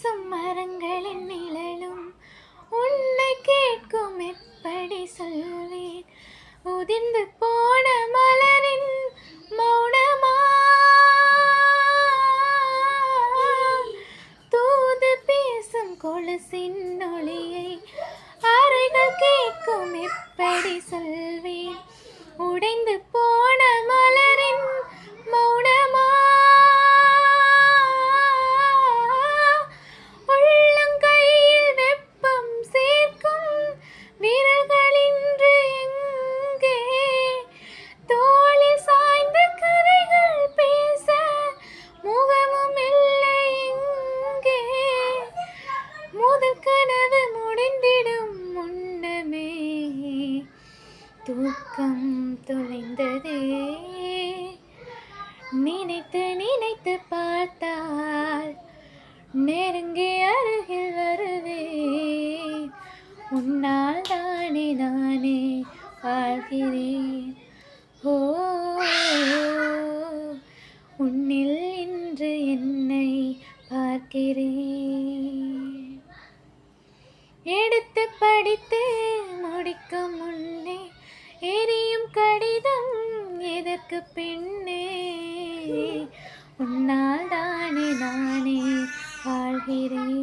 பேசும் மரங்களின் நிழலும் உன்னை கேட்கும் எப்படி சொல்வேன் உதிர்ந்து போன மலரின் மௌனமா தூது பேசும் கொலுசின் ஒளியை அறைகள் கேட்கும் எப்படி சொல்வேன் உடைந்து போன மலரின் மௌனமா உள்ளங்கையில் வெப்பம் சேர்க்கும் விரல்களின்று எங்கே தோளில் சாய்ந்த கதைகள் பேச முகமும் இல்லை எங்கே முதல் கனவு முடிந்திடும் முன்னமே தூக்கம் தொலைந்ததே நினைத்து நினைத்து பார்த்தால் நெருங்கி அருகில் வருவே உன்னால் தானே நானே வாழ்கிறேன் ஓ உன்னில் இன்று என்னை பார்க்கிறேன் எடுத்து படித்து முடிக்கும் முன்னே எரியும் கடிதம் எதற்கு பெண்ணே உன்னால் தானே நானே வாழ்கிறேன்.